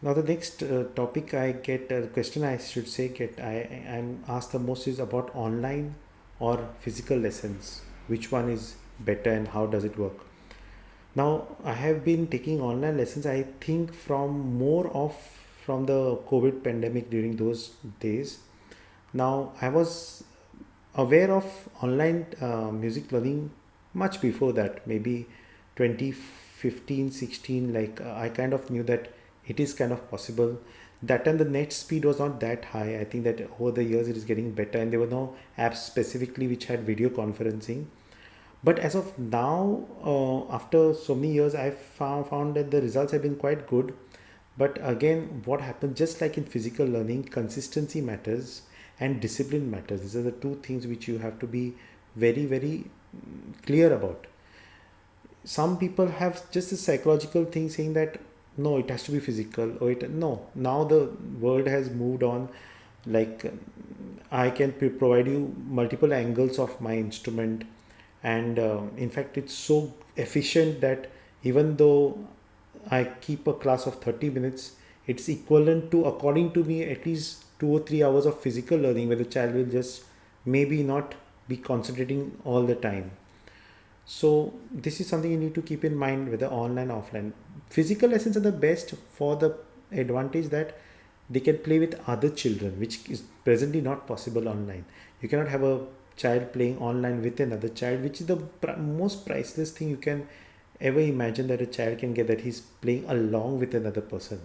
Now the next topic I get, question I should say get, I'm asked the most is about online or physical lessons. Which one is better and how does it work? Now I have been taking online lessons. I think from the COVID pandemic during those days. Now I was aware of online music learning much before that, maybe 2015, 16. Like I kind of knew that it is kind of possible. That time the net speed was not that high. I think that over the years it is getting better, and there were no apps specifically which had video conferencing. But as of now, after so many years, I've found that the results have been quite good. But again, what happens, just like in physical learning, consistency matters and discipline matters. These are the two things which you have to be very, very clear about. Some people have just a psychological thing saying that no, it has to be physical, or it no. Now the world has moved on. Like I can provide you multiple angles of my instrument, and in fact it's so efficient that even though I keep a class of 30 minutes, it's equivalent to, according to me, at least 2 or 3 hours of physical learning where the child will just maybe not be concentrating all the time. So this is something you need to keep in mind, whether online offline. Physical lessons are the best for the advantage that they can play with other children, which is presently not possible online. You cannot have a child playing online with another child, which is the most priceless thing you can ever imagine, that a child can get, that he's playing along with another person.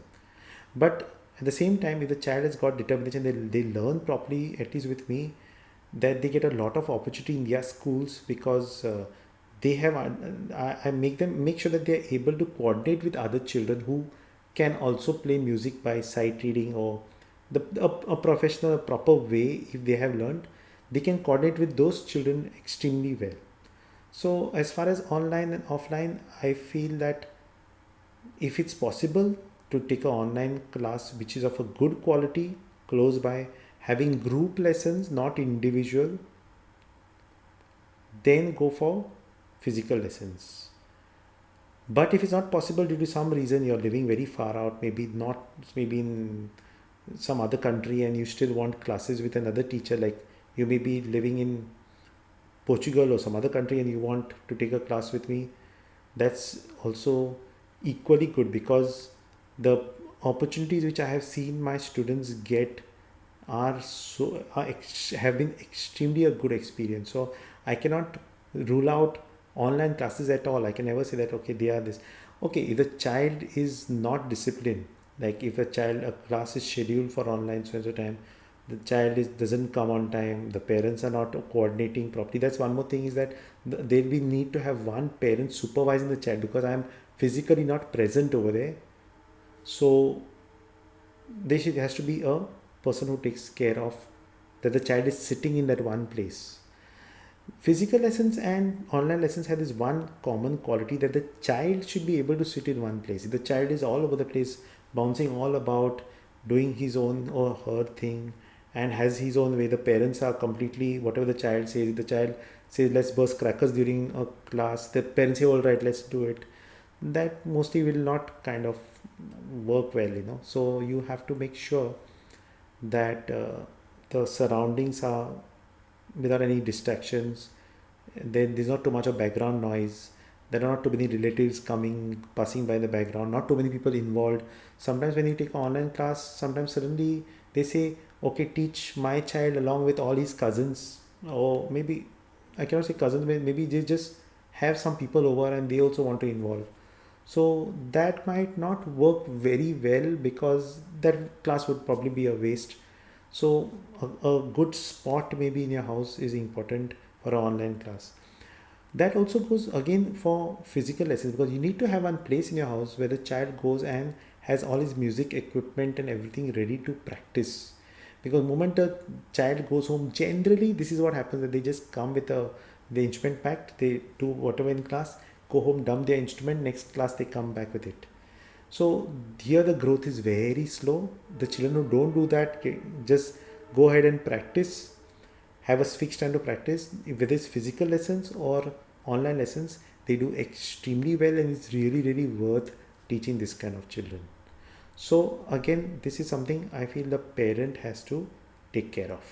But at the same time, if the child has got determination, they learn properly, at least with me, that they get a lot of opportunity in their schools, because they have I make sure that they are able to coordinate with other children who can also play music by sight reading, or a professional, a proper way. If they have learned, they can coordinate with those children extremely well. So as far as online and offline, I feel that if it's possible to take an online class which is of a good quality close by, having group lessons, not individual, then go for physical lessons. But if it's not possible due to some reason, you're living very far out, maybe not, maybe in some other country, and you still want classes with another teacher, like you may be living in Portugal or some other country and you want to take a class with me, that's also equally good, because the opportunities which I have seen my students get have been extremely a good experience. So I cannot rule out online classes at all. I can never say that okay, they are this. Okay, if the child is not disciplined, like if a class is scheduled for online so and so time, the child doesn't come on time, the parents are not coordinating properly. That's one more thing, is that there we need to have one parent supervising the child, because I am physically not present over there. So there has to be a person who takes care of that the child is sitting in that one place. Physical lessons and online lessons have this one common quality, that the child should be able to sit in one place. If the child is all over the place, bouncing all about, doing his own or her thing, and has his own way, the parents are completely, whatever the child says, if the child says let's burst crackers during a class, the parents say all right, let's do it. That mostly will not kind of work well. So you have to make sure that the surroundings are without any distractions. There's not too much of background noise. There are not too many relatives coming, passing by the background, not too many people involved. Sometimes when you take an online class, sometimes suddenly they say, okay, teach my child along with all his cousins, or maybe, I cannot say cousins, maybe they just have some people over and they also want to involve. So that might not work very well, because that class would probably be a waste. So a good spot maybe in your house is important for an online class. That also goes again for physical lessons, because you need to have one place in your house where the child goes and has all his music equipment and everything ready to practice. Because the moment a child goes home, generally this is what happens, that they just come with the instrument packed, they do whatever in class, go home, dump their instrument, next class they come back with it. So here the growth is very slow. The children who don't do that, just go ahead and practice, have a fixed time to practice. Whether it's physical lessons or online lessons, they do extremely well, and it's really, really worth teaching this kind of children. So again, this is something I feel the parent has to take care of.